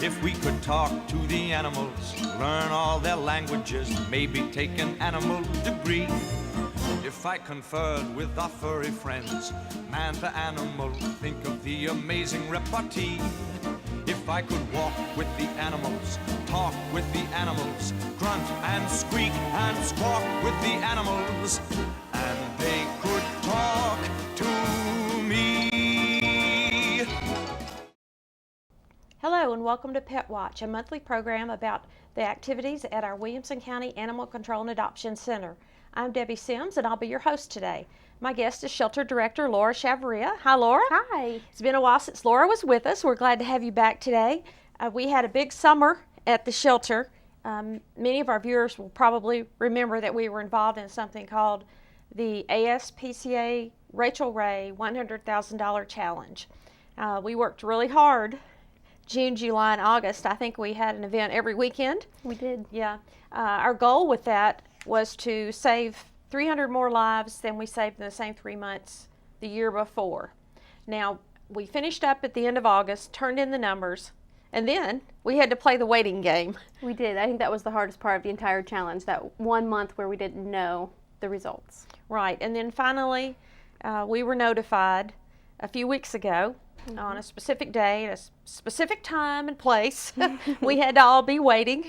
If we could talk to the animals, learn all their languages, maybe take an animal degree. If I conferred with our furry friends, man to animal, think of the amazing repartee. If I could walk with the animals, talk with the animals, grunt and squeak and squawk with the animals, and they could talk to me. Hello and welcome to Pet Watch, a monthly program about the activities at our Williamson County Animal Control and Adoption Center. I'm Debbie Sims and I'll be your host today. My guest is Shelter Director Laura Chavarria. Hi, Laura. Hi. It's been a while since Laura was with us. We're glad to have you back today. We had a big summer at the shelter. Many of our viewers will probably remember that we were involved in something called the ASPCA Rachel Ray $100,000 Challenge. We worked really hard. June, July, and August. I think we had an event every weekend. We did. Yeah. Our goal with that was to save 300 more lives than we saved in the same 3 months the year before. Now, we finished up at the end of August, turned in the numbers, and then we had to play the waiting game. We did. I think that was the hardest part of the entire challenge, that 1 month where we didn't know the results. Right. And then finally, we were notified a few weeks ago on a specific day, at a specific time and place. We had to all be waiting.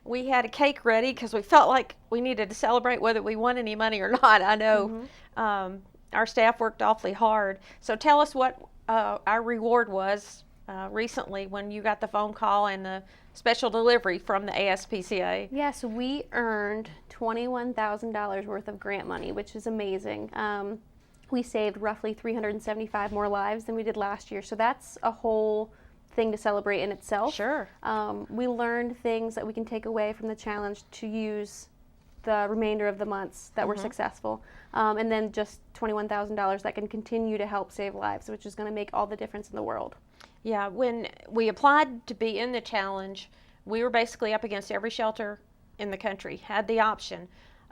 We had a cake ready because we felt like we needed to celebrate whether we won any money or not. I know our staff worked awfully hard. So tell us what our reward was recently when you got the phone call and the special delivery from the ASPCA. Yes, we earned $21,000 worth of grant money, which is amazing. We saved roughly 375 more lives than we did last year, so that's a whole thing to celebrate in itself. Sure. We learned things that we can take away from the challenge to use the remainder of the months that were successful. And then just $21,000 that can continue to help save lives, which is going to make all the difference in the world. Yeah, when we applied to be in the challenge, we were basically up against every shelter in the country, had the option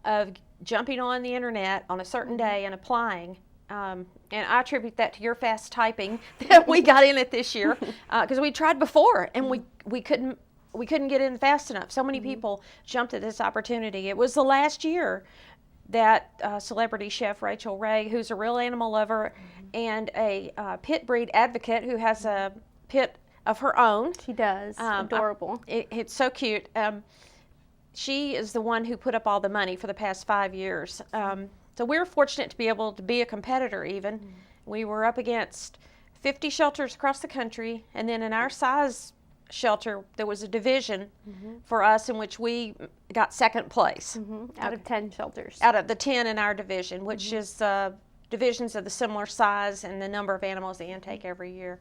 of jumping on the internet on a certain day and applying. And I attribute that to your fast typing that we got in it this year, because we tried before and we couldn't get in fast enough. So many people jumped at this opportunity. It was the last year that celebrity chef Rachel Ray, who's a real animal lover and a pit breed advocate who has a pit of her own. She does. Adorable. It's so cute. She is the one who put up all the money for the past 5 years. So we're fortunate to be able to be a competitor even. We were up against 50 shelters across the country, and then in our size shelter, there was a division for us in which we got second place. Out of 10 shelters. Out of the 10 in our division, which is divisions of the similar size and the number of animals they intake every year.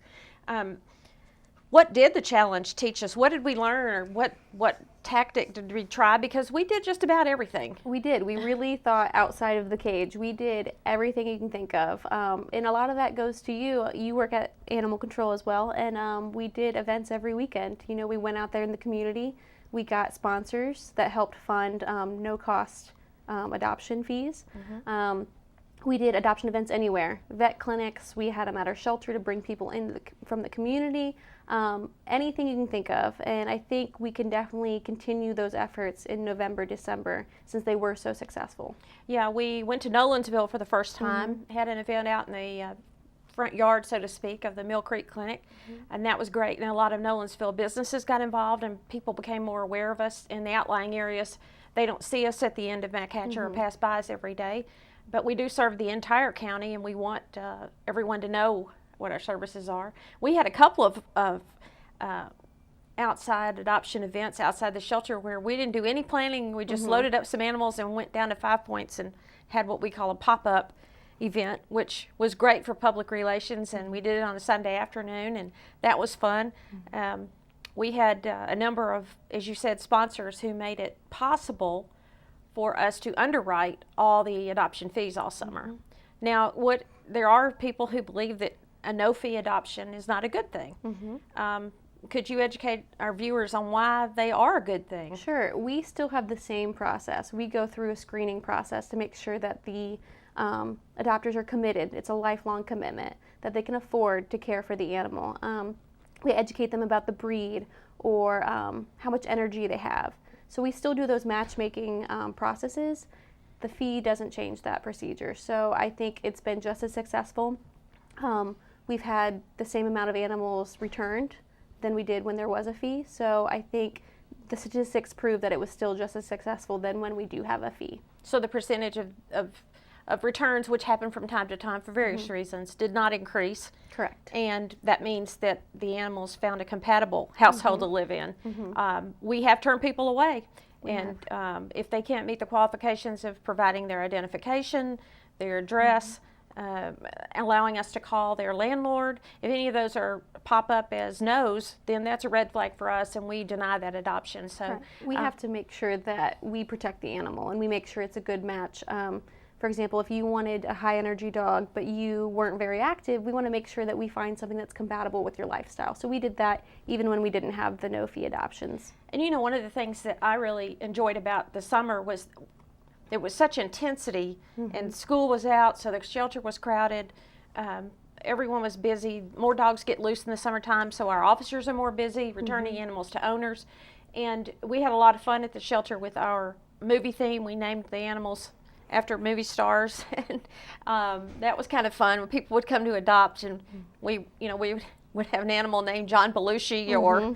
What did the challenge teach us? What did we learn, or what tactic did we try? Because we did just about everything. We did. We really thought outside of the cage. We did everything you can think of. And a lot of that goes to you. You work at Animal Control as well, and we did events every weekend. You know, we went out there in the community. We got sponsors that helped fund no-cost adoption fees. We did adoption events anywhere. Vet clinics, we had them at our shelter to bring people in from the community. Anything you can think of. And I think we can definitely continue those efforts in November, December, since they were so successful. Yeah, we went to Nolensville for the first time, had an event out in the front yard, so to speak, of the Mill Creek Clinic, and that was great. And a lot of Nolensville businesses got involved, and people became more aware of us in the outlying areas. They don't see us at the end of Machatcher or pass by us every day. But we do serve the entire county, and we want everyone to know what our services are. We had a couple of outside adoption events outside the shelter where we didn't do any planning. We just loaded up some animals and went down to 5 Points and had what we call a pop-up event, which was great for public relations, and we did it on a Sunday afternoon, and that was fun. We had a number of, as you said, sponsors who made it possible for us to underwrite all the adoption fees all summer. Now, there are people who believe that a no-fee adoption is not a good thing. Could you educate our viewers on why they are a good thing? Sure. We still have the same process. We go through a screening process to make sure that the adopters are committed. It's a lifelong commitment, that they can afford to care for the animal. We educate them about the breed or how much energy they have. So we still do those matchmaking processes. The fee doesn't change that procedure. So I think it's been just as successful. We've had the same amount of animals returned than we did when there was a fee. So I think the statistics prove that it was still just as successful than when we do have a fee. So the percentage of returns, which happen from time to time for various reasons, did not increase. Correct. And that means that the animals found a compatible household to live in. We have turned people away. If they can't meet the qualifications of providing their identification, their address, allowing us to call their landlord, if any of those pop up as no's, then that's a red flag for us, and we deny that adoption. So right. We have to make sure that we protect the animal and we make sure it's a good match. For example, if you wanted a high energy dog but you weren't very active, we want to make sure that we find something that's compatible with your lifestyle. So we did that even when we didn't have the no fee adoptions. And you know, one of the things that I really enjoyed about the summer was there was such intensity, and school was out, so the shelter was crowded. Everyone was busy. More dogs get loose in the summertime, so our officers are more busy returning animals to owners. And we had a lot of fun at the shelter with our movie theme. We named the animals after movie stars, and that was kind of fun when people would come to adopt, and we would have an animal named John Belushi, or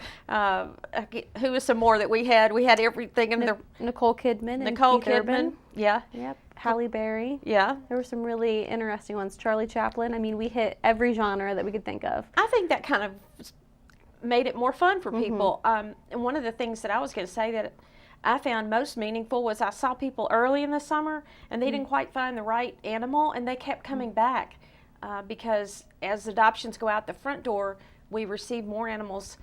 who was some more that we had. We had everything in the Nicole Kidman. Nicole and Keith Kidman, Urban. yeah, Yep. Halle Berry. yeah. There were some really interesting ones. Charlie Chaplin. I mean, we hit every genre that we could think of. I think that kind of made it more fun for people. And one of the things that I was going to say that I found most meaningful was I saw people early in the summer and they didn't quite find the right animal, and they kept coming back because as adoptions go out the front door, we receive more animals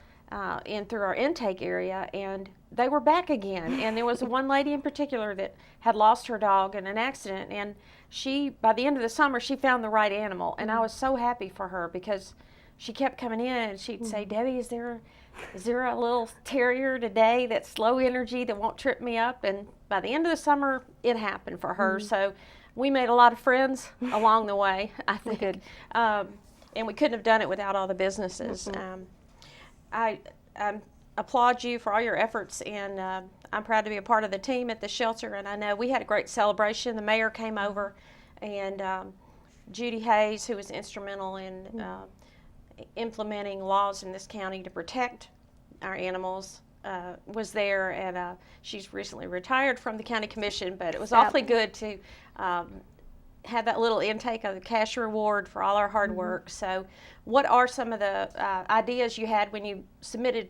in through our intake area, and they were back again. And there was one lady in particular that had lost her dog in an accident, and by the end of the summer, she found the right animal, and I was so happy for her because she kept coming in and she'd say, "Debbie, is there a little terrier today that's low energy that won't trip me up?" And by the end of the summer, it happened for her. So we made a lot of friends along the way, I think. We did. And we couldn't have done it without all the businesses. I applaud you for all your efforts, and I'm proud to be a part of the team at the shelter. And I know we had a great celebration. The mayor came over, and Judy Hayes, who was instrumental in implementing laws in this county to protect our animals, was there, and she's recently retired from the county commission, but it was awfully good to have that little intake of the cash reward for all our hard work. So what are some of the ideas you had when you submitted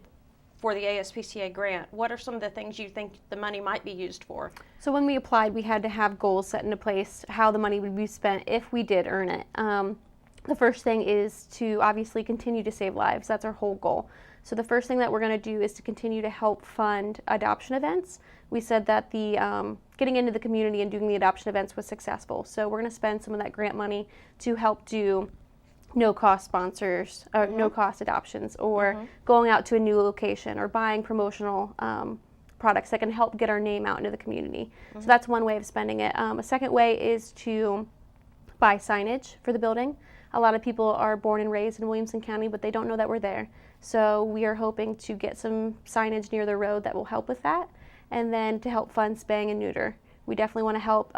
for the ASPCA grant? What are some of the things you think the money might be used for? So when we applied, we had to have goals set into place, how the money would be spent if we did earn it. The first thing is to obviously continue to save lives. That's our whole goal. So the first thing that we're going to do is to continue to help fund adoption events. We said that the getting into the community and doing the adoption events was successful. So we're going to spend some of that grant money to help do no-cost sponsors, or no-cost adoptions, or going out to a new location, or buying promotional products that can help get our name out into the community. So that's one way of spending it. A second way is to buy signage for the building. A lot of people are born and raised in Williamson County, but they don't know that we're there. So we are hoping to get some signage near the road that will help with that. And then to help fund spaying and neuter. We definitely want to help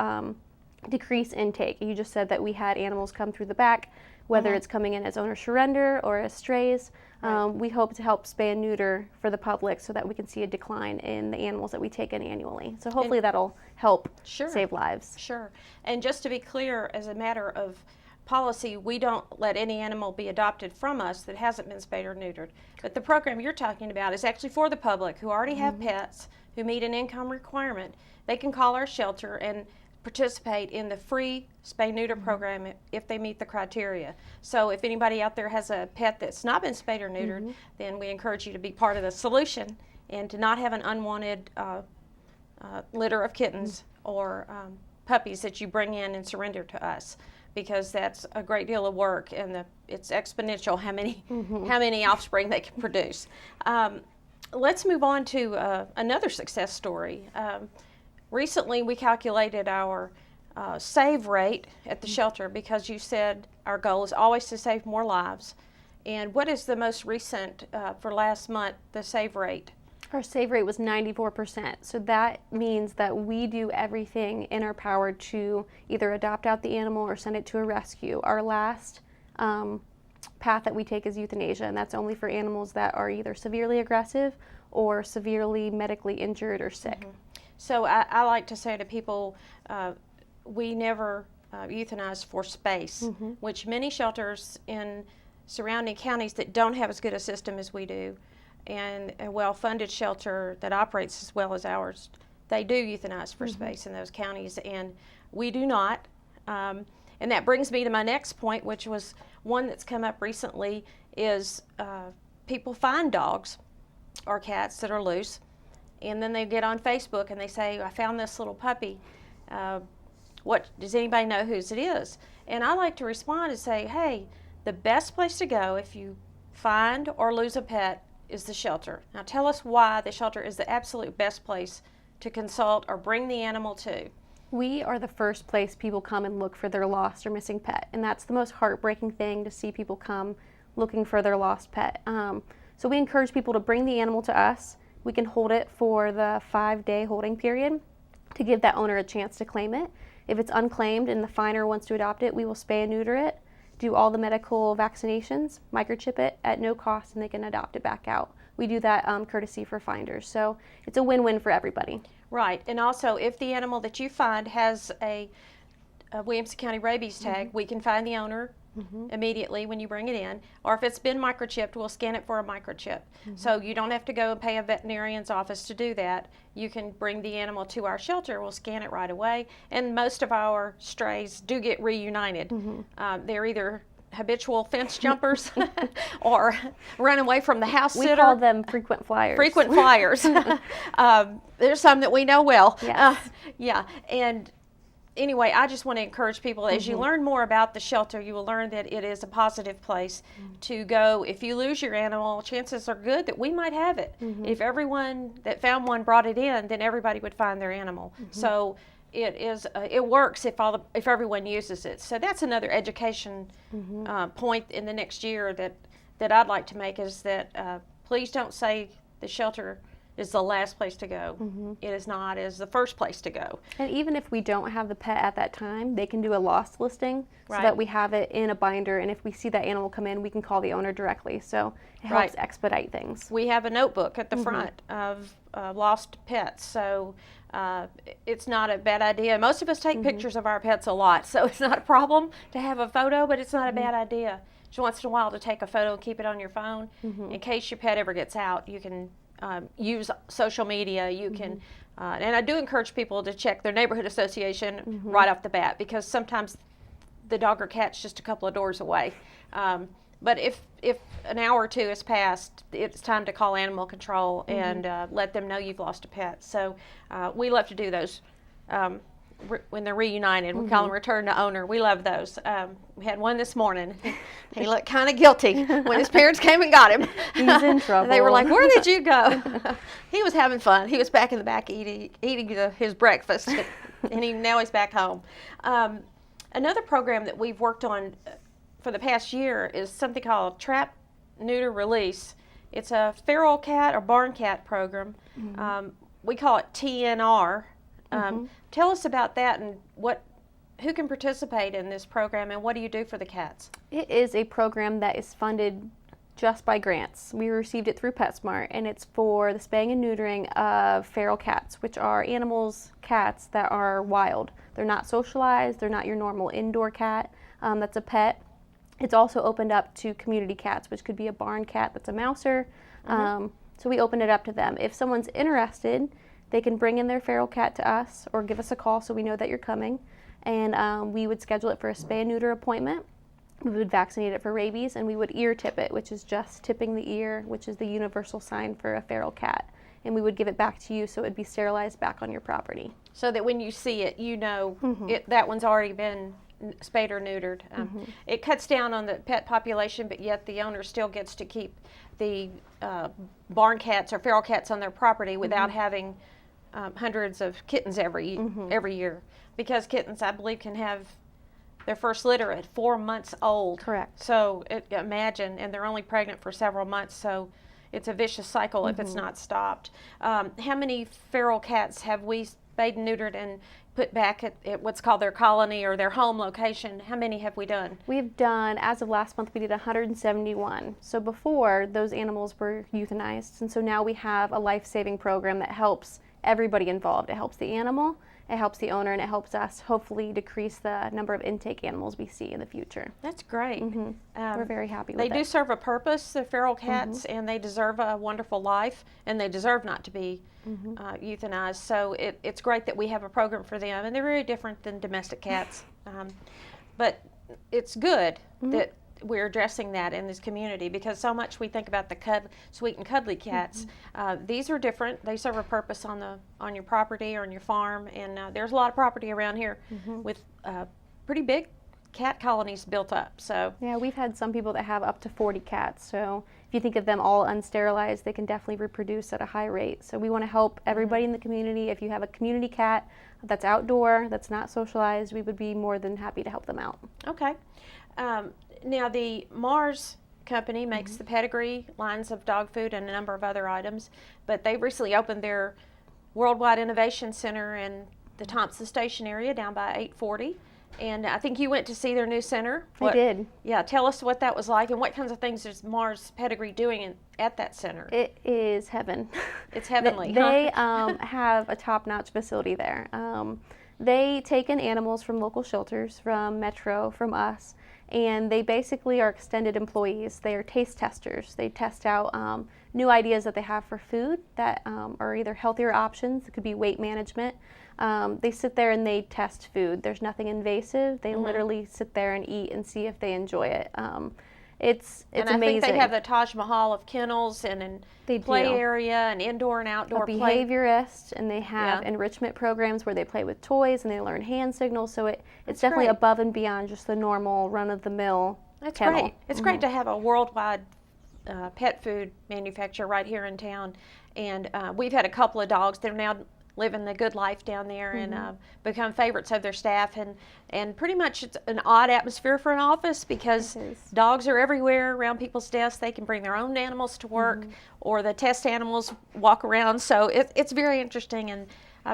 decrease intake. You just said that we had animals come through the back, whether it's coming in as owner surrender or as strays. We hope to help spay and neuter for the public so that we can see a decline in the animals that we take in annually. So hopefully that'll help save lives. Sure. And just to be clear, as a matter of policy, we don't let any animal be adopted from us that hasn't been spayed or neutered. But the program you're talking about is actually for the public who already have pets, who meet an income requirement. They can call our shelter and participate in the free spay-neuter program if they meet the criteria. So if anybody out there has a pet that's not been spayed or neutered, then we encourage you to be part of the solution and to not have an unwanted litter of kittens or puppies that you bring in and surrender to us, because that's a great deal of work, and it's exponential how many offspring they can produce. Let's move on to another success story. Recently, we calculated our save rate at the shelter, because you said our goal is always to save more lives. And what is the most recent, for last month, the save rate? Our save rate was 94%. So that means that we do everything in our power to either adopt out the animal or send it to a rescue. Our last path that we take is euthanasia, and that's only for animals that are either severely aggressive or severely medically injured or sick. Mm-hmm. So I like to say to people, we never euthanize for space, which many shelters in surrounding counties that don't have as good a system as we do, and a well-funded shelter that operates as well as ours, they do euthanize for space in those counties, and we do not. And that brings me to my next point, which was one that's come up recently, is people find dogs or cats that are loose, and then they get on Facebook and they say, I found this little puppy. What does anybody know whose it is? And I like to respond and say, hey, the best place to go if you find or lose a pet is the shelter. Now tell us why the shelter is the absolute best place to consult or bring the animal to. We are the first place people come and look for their lost or missing pet, and that's the most heartbreaking thing, to see people come looking for their lost pet. So we encourage people to bring the animal to us. We can hold it for the 5-day holding period to give that owner a chance to claim it. If it's unclaimed and the finder wants to adopt it, we will spay and neuter it, do all the medical vaccinations, microchip it at no cost, and they can adopt it back out. We do that courtesy for finders. So it's a win-win for everybody. Right, and also if the animal that you find has a Williamson County rabies tag, we can find the owner immediately when you bring it in, or if it's been microchipped, we'll scan it for a microchip. So you don't have to go and pay a veterinarian's office to do that. You can bring the animal to our shelter, we'll scan it right away, and most of our strays do get reunited. They're either habitual fence jumpers or run away from the house sitter. We call them frequent flyers. Frequent flyers. There's some that we know well. Yes. Yeah, and anyway, I just want to encourage people, as you learn more about the shelter, you will learn that it is a positive place to go. If you lose your animal, chances are good that we might have it. If everyone that found one brought it in, then everybody would find their animal. So it is it works if everyone uses it. So that's another education point in the next year that I'd like to make, is that please don't say the shelter is the last place to go. It is not. It is the first place to go. And even if we don't have the pet at that time, they can do a lost listing so that we have it in a binder, and if we see that animal come in, we can call the owner directly. So it helps expedite things. We have a notebook at the front of lost pets, so it's not a bad idea. Most of us take pictures of our pets a lot, so it's not a problem to have a photo, but it's not a bad idea just once in a while to take a photo and keep it on your phone. In case your pet ever gets out, you can use social media. You can, and I do encourage people to check their neighborhood association right off the bat, because sometimes the dog or cat's just a couple of doors away. But if an hour or two has passed, it's time to call animal control and let them know you've lost a pet. So we love to do those when they're reunited. We call them return to owner. We love those. We had one this morning. He looked kind of guilty when his parents came and got him. He's in trouble. They were like, "Where did you go?" He was having fun. He was back in the back eating his breakfast, and now he's back home. Another program that we've worked on for the past year is something called TrapNeuter Release. It's a feral cat or barn cat program. We call it TNR. Tell us about that, and who can participate in this program, and what do you do for the cats? It is a program that is funded just by grants. We received it through PetSmart, and it's for the spaying and neutering of feral cats, which are cats that are wild. They're not socialized. They're not your normal indoor cat that's a pet. It's also opened up to community cats, which could be a barn cat that's a mouser. So we open it up to them. If someone's interested, they can bring in their feral cat to us or give us a call so we know that you're coming. And we would schedule it for a spay and neuter appointment. We would vaccinate it for rabies, and we would ear tip it, which is just tipping the ear, which is the universal sign for a feral cat. And we would give it back to you so it would be sterilized back on your property. So that when you see it, you know that one's already been spayed or neutered. It cuts down on the pet population, but yet the owner still gets to keep the barn cats or feral cats on their property without having hundreds of kittens every year, because kittens, I believe, can have their first litter at 4 months old. Correct. So imagine, and they're only pregnant for several months, so it's a vicious cycle if it's not stopped. How many feral cats have we spayed and neutered and put back at what's called their colony or their home location? How many have we done? We've done, as of last month, we did 171. So before, those animals were euthanized, and so now we have a life-saving program that helps everybody involved. It helps the animal, it helps the owner, and it helps us hopefully decrease the number of intake animals we see in the future. That's great. We're very happy with They it. do serve a purpose, the feral cats, and they deserve a wonderful life, and they deserve not to be euthanized. So it's great that we have a program for them, and they're very different than domestic cats. But it's good that we're addressing that in this community, because so much we think about the sweet and cuddly cats. These are different. They serve a purpose on your property or on your farm, and there's a lot of property around here with pretty big cat colonies built up. So yeah, we've had some people that have up to 40 cats. So if you think of them all unsterilized, they can definitely reproduce at a high rate. So we want to help everybody in the community. If you have a community cat that's outdoor, that's not socialized, we would be more than happy to help them out. Okay. Now the Mars company makes the Pedigree lines of dog food and a number of other items, but they recently opened their Worldwide Innovation Center in the Thompson Station area down by 840. And I think you went to see their new center. I did. Yeah, tell us what that was like and what kinds of things is Mars Pedigree doing at that center. It is heaven. It's heavenly. They have a top-notch facility there. They take in animals from local shelters, from Metro, from us, and they basically are extended employees. They are taste testers. They test out new ideas that they have for food that are either healthier options. It could be weight management. They sit there and they test food. There's nothing invasive. They literally sit there and eat and see if they enjoy it. It's and amazing. I think they have the Taj Mahal of kennels and They play do. area and indoor and outdoor A play. behaviorist, and they have Yeah. enrichment programs where they play with toys and they learn hand signals. So it's That's definitely great. above and beyond just the normal run-of-the-mill That's kennel. great. It's great to have a worldwide pet food manufacturer right here in town. And we've had a couple of dogs that are now living the good life down there and become favorites of their staff. And pretty much it's an odd atmosphere for an office because It is. dogs are everywhere around people's desks. They can bring their own animals to work or the test animals walk around. So it's very interesting. And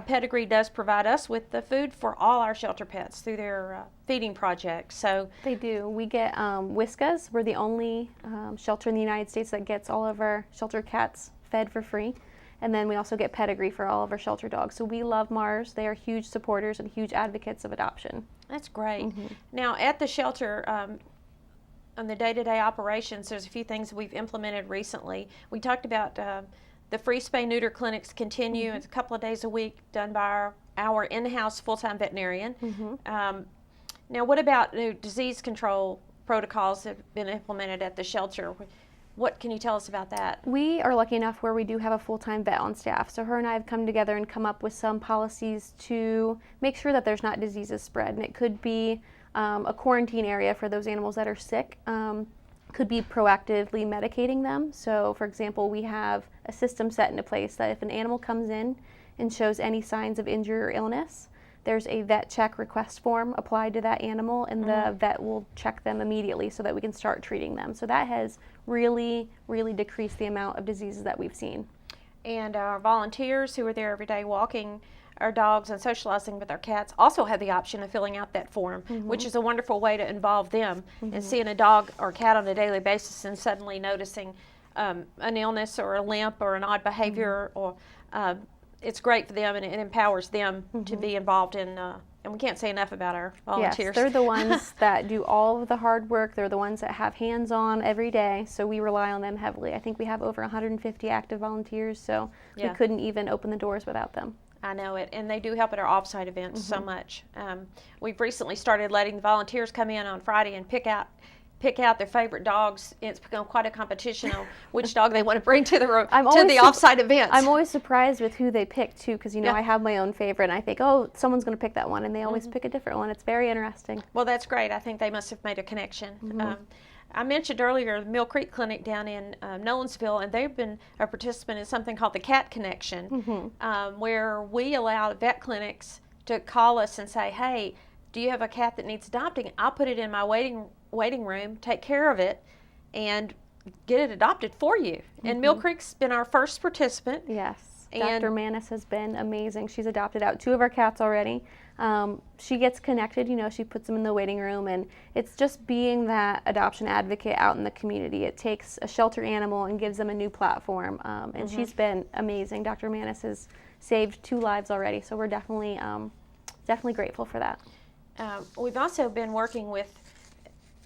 Pedigree does provide us with the food for all our shelter pets through their feeding project. So They do. We get Whiskas. We're the only shelter in the United States that gets all of our shelter cats fed for free. And then we also get Pedigree for all of our shelter dogs. So we love Mars. They are huge supporters and huge advocates of adoption. that's great. Now at the shelter, on the day-to-day operations, there's a few things we've implemented recently. We talked about the free spay-neuter clinics continue. It's a couple of days a week done by our in-house full-time veterinarian. Now what about new disease control protocols that have been implemented at the shelter? What can you tell us about that? We are lucky enough where we do have a full-time vet on staff. So her and I have come together and come up with some policies to make sure that there's not diseases spread. And it could be a quarantine area for those animals that are sick. Could be proactively medicating them. So for example, we have a system set into place that if an animal comes in and shows any signs of injury or illness, there's a vet check request form applied to that animal, and the vet will check them immediately so that we can start treating them. So that has really, really decreased the amount of diseases that we've seen. And our volunteers who are there every day walking our dogs and socializing with our cats also have the option of filling out that form, which is a wonderful way to involve them in seeing a dog or cat on a daily basis and suddenly noticing an illness or a limp or an odd behavior. Or it's great for them, and it empowers them to be involved in. And we can't say enough about our volunteers. Yes, they're the ones that do all of the hard work. They're the ones that have hands-on every day, so we rely on them heavily. I think we have over 150 active volunteers, so we couldn't even open the doors without them. I know it, and they do help at our off-site events so much. We've recently started letting the volunteers come in on Friday and pick out their favorite dogs. It's become quite a competition on which dog they want to bring to the off-site events. I'm always surprised with who they pick too, because I have my own favorite, and I think, oh, someone's going to pick that one, and they always pick a different one. It's very interesting. Well, that's great. I think they must have made a connection. I mentioned earlier the Mill Creek Clinic down in Nolensville, and they've been a participant in something called the Cat Connection, where we allow vet clinics to call us and say, hey, do you have a cat that needs adopting? I'll put it in my waiting room, take care of it, and get it adopted for you. And Mill Creek's been our first participant. Yes, And Dr. Manis has been amazing. She's adopted out 2 of our cats already. She gets connected, she puts them in the waiting room, and it's just being that adoption advocate out in the community. It takes a shelter animal and gives them a new platform, and she's been amazing. Dr. Manis has saved 2 lives already, so we're definitely grateful for that. We've also been working with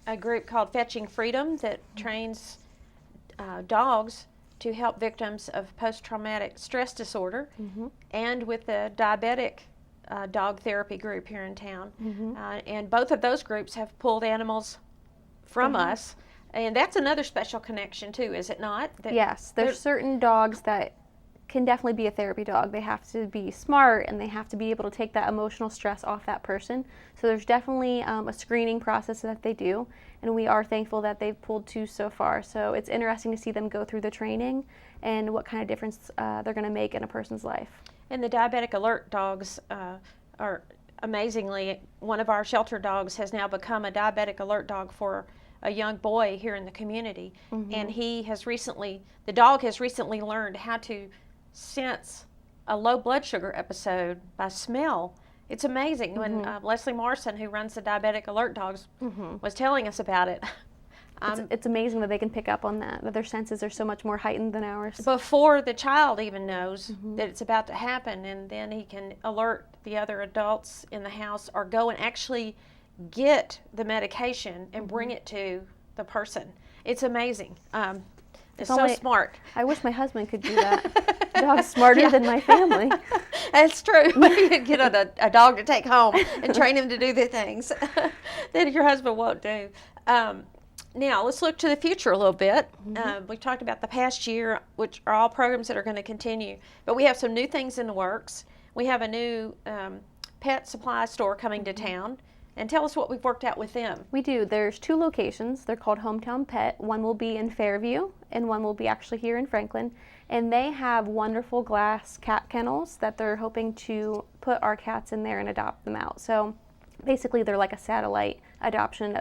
a group called Fetching Freedom that trains dogs to help victims of post-traumatic stress disorder, and with the diabetic dog therapy group here in town. And both of those groups have pulled animals from us, and that's another special connection too, is it not? Yes, there's certain dogs that can definitely be a therapy dog. They have to be smart, and they have to be able to take that emotional stress off that person. So there's definitely a screening process that they do, and we are thankful that they've pulled 2 so far. So it's interesting to see them go through the training and what kind of difference they're going to make in a person's life. And the diabetic alert dogs are amazingly, one of our shelter dogs has now become a diabetic alert dog for a young boy here in the community. And the dog has recently learned how to sense a low blood sugar episode by smell. It's amazing. When Leslie Morrison, who runs the diabetic alert dogs, was telling us about it. It's amazing that they can pick up on that their senses are so much more heightened than ours. Before the child even knows that it's about to happen, and then he can alert the other adults in the house or go and actually get the medication and bring it to the person. It's amazing. It's so smart. I wish my husband could do that. Dog's smarter than my family. That's true. You could get a dog to take home and train him to do the things that your husband won't do. Now, let's look to the future a little bit. We talked about the past year, which are all programs that are going to continue. But we have some new things in the works. We have a new pet supply store coming to town. And tell us what we've worked out with them. We do. There's 2 locations. They're called Hometown Pet. One will be in Fairview, and one will be actually here in Franklin. And they have wonderful glass cat kennels that they're hoping to put our cats in there and adopt them out. So basically, they're like a satellite adoption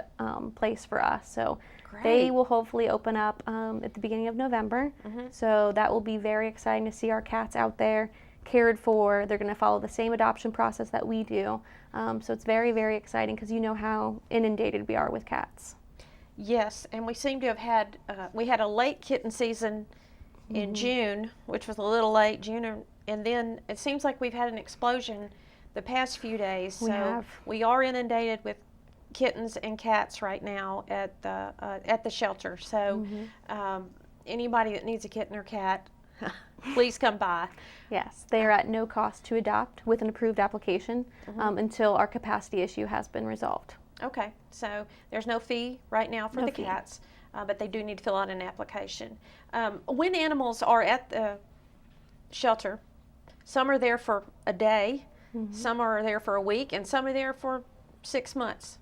place for us. So they will hopefully open up at the beginning of November. So that will be very exciting to see our cats out there cared for. They're going to follow the same adoption process that we do. So it's very, very exciting because you know how inundated we are with cats. Yes, and we seem to have had, we had a late kitten season in June, which was a little late, and then it seems like we've had an explosion the past few days. We are inundated with kittens and cats right now at the shelter. So anybody that needs a kitten or cat, please come by. Yes, they are at no cost to adopt with an approved application until our capacity issue has been resolved. Okay, so there's no fee right now for the cats, but they do need to fill out an application. When animals are at the shelter, some are there for a day, some are there for a week, and some are there for 6 months.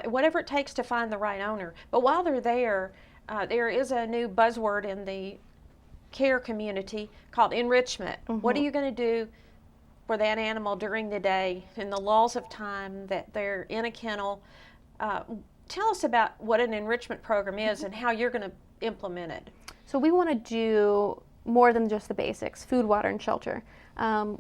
Whatever it takes to find the right owner. But while they're there, there is a new buzzword in the care community called enrichment. What are you going to do for that animal during the day in the lulls of time that they're in a kennel? Tell us about what an enrichment program is and how you're going to implement it. So we want to do more than just the basics: food, water, and shelter.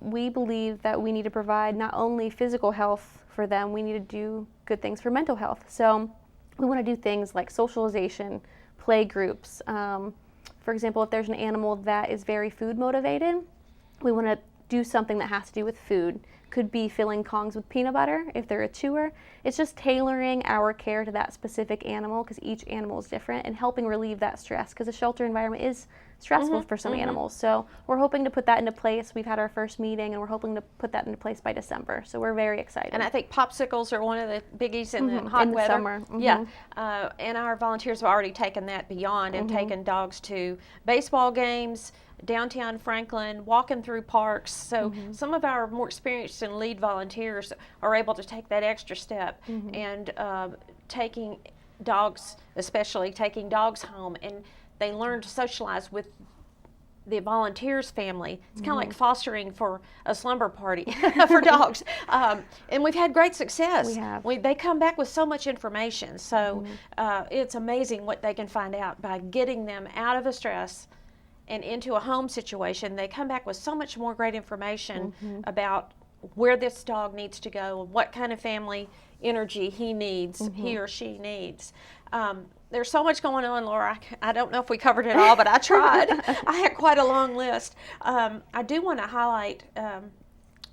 We believe that we need to provide not only physical health for them, we need to do good things for mental health. So we want to do things like socialization, play groups. For example, if there's an animal that is very food motivated, we want to do something that has to do with food. Could be filling Kongs with peanut butter if they're a chewer. It's just tailoring our care to that specific animal because each animal is different, and helping relieve that stress because the shelter environment is stressful for some animals. So we're hoping to put that into place. We've had our first meeting, and we're hoping to put that into place by December. So we're very excited. And I think popsicles are one of the biggies in the hot in the weather. Summer. Yeah, and our volunteers have already taken that beyond and taken dogs to baseball games, downtown Franklin, walking through parks. So some of our more experienced and lead volunteers are able to take that extra step and taking dogs, especially taking dogs home, and they learn to socialize with the volunteers family. It's kind of like fostering for a slumber party for dogs. And we've had great success. We have. They come back with so much information. So it's amazing what they can find out by getting them out of a stress and into a home situation. They come back with so much more great information about where this dog needs to go and what kind of family energy he needs, he or she needs. There's so much going on, Laura. I don't know if we covered it all, but I tried. I had quite a long list. I do want to highlight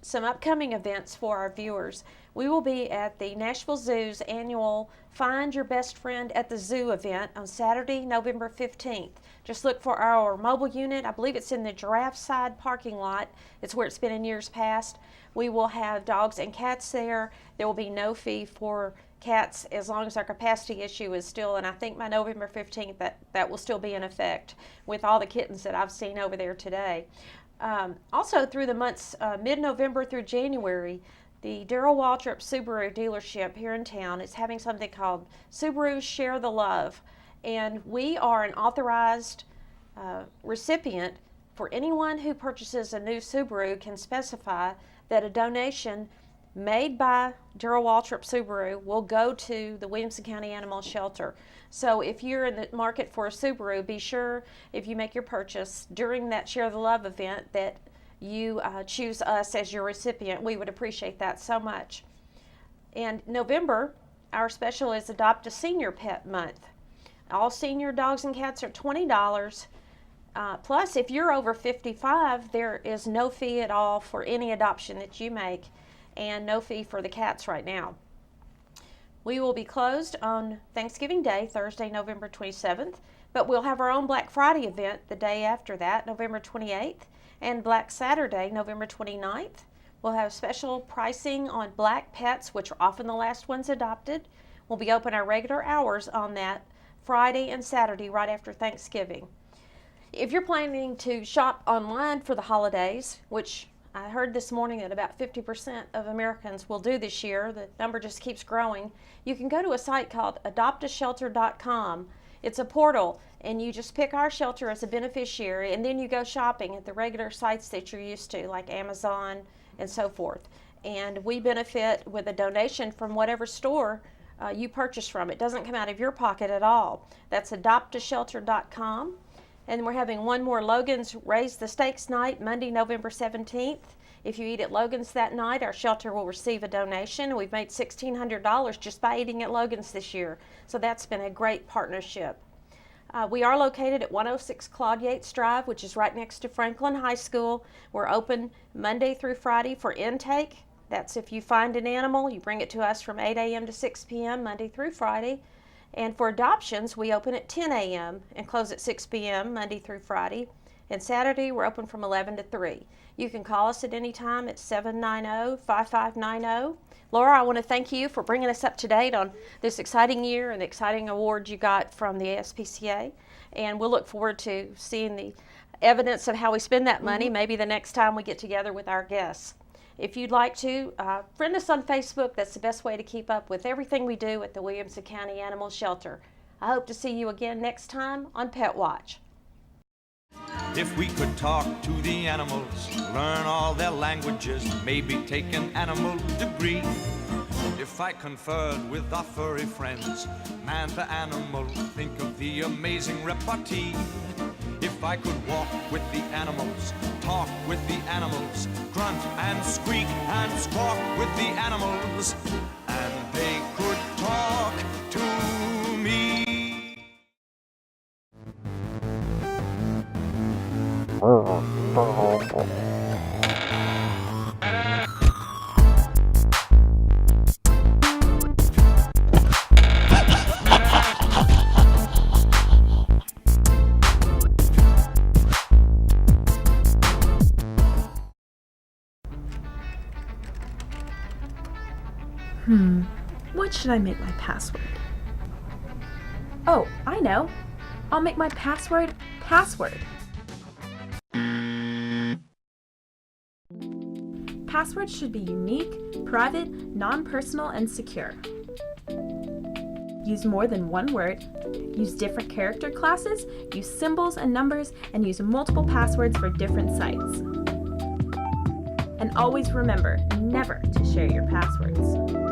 some upcoming events for our viewers. We will be at the Nashville Zoo's annual Find Your Best Friend at the Zoo event on Saturday, November 15th. Just look for our mobile unit. I believe it's in the Giraffe Side parking lot. It's where it's been in years past. We will have dogs and cats there. There will be no fee for cats as long as our capacity issue is still, and I think by November 15th that will still be in effect with all the kittens that I've seen over there today. Also through the months mid-November through January, the Darrell Waltrip Subaru dealership here in town is having something called Subaru Share the Love, and we are an authorized recipient for anyone who purchases a new Subaru can specify that a donation made by Darrell Waltrip Subaru will go to the Williamson County Animal Shelter. So if you're in the market for a Subaru, be sure if you make your purchase during that Share the Love event that you choose us as your recipient. We would appreciate that so much. And November, our special is Adopt a Senior Pet Month. All senior dogs and cats are $20. Plus, if you're over 55, there is no fee at all for any adoption that you make, and no fee for the cats right now. We will be closed on Thanksgiving Day, Thursday, November 27th, but we'll have our own Black Friday event the day after that, November 28th, and Black Saturday, November 29th. We'll have special pricing on black pets, which are often the last ones adopted. We'll be open our regular hours on that Friday and Saturday right after Thanksgiving. If you're planning to shop online for the holidays, which I heard this morning that about 50% of Americans will do this year, the number just keeps growing, you can go to a site called adoptashelter.com. It's a portal, and you just pick our shelter as a beneficiary, and then you go shopping at the regular sites that you're used to, like Amazon and so forth. And we benefit with a donation from whatever store you purchase from. It doesn't come out of your pocket at all. That's adoptashelter.com. And we're having one more Logan's Raise the Stakes night, Monday, November 17th. If you eat at Logan's that night, our shelter will receive a donation. We've made $1,600 just by eating at Logan's this year. So that's been a great partnership. We are located at 106 Claude Yates Drive, which is right next to Franklin High School. We're open Monday through Friday for intake. That's if you find an animal, you bring it to us from 8 a.m. to 6 p.m. Monday through Friday. And for adoptions, we open at 10 a.m. and close at 6 p.m. Monday through Friday. And Saturday, we're open from 11 to 3. You can call us at any time at 790-5590. Laura, I want to thank you for bringing us up to date on this exciting year and the exciting award you got from the ASPCA. And we'll look forward to seeing the evidence of how we spend that money, maybe the next time we get together with our guests. If you'd like to, friend us on Facebook. That's the best way to keep up with everything we do at the Williamson County Animal Shelter. I hope to see you again next time on Pet Watch. If we could talk to the animals, learn all their languages, maybe take an animal degree. If I conferred with our furry friends, man to animal, think of the amazing repartee. If I could walk with the animals, talk with the animals, grunt and squeak and squawk with the animals, and they could talk to me. What should I make my password? Oh, I know. I'll make my password password. Passwords should be unique, private, non-personal, and secure. use more than one word, use different character classes, use symbols and numbers, and use multiple passwords for different sites. And always remember never to share your passwords.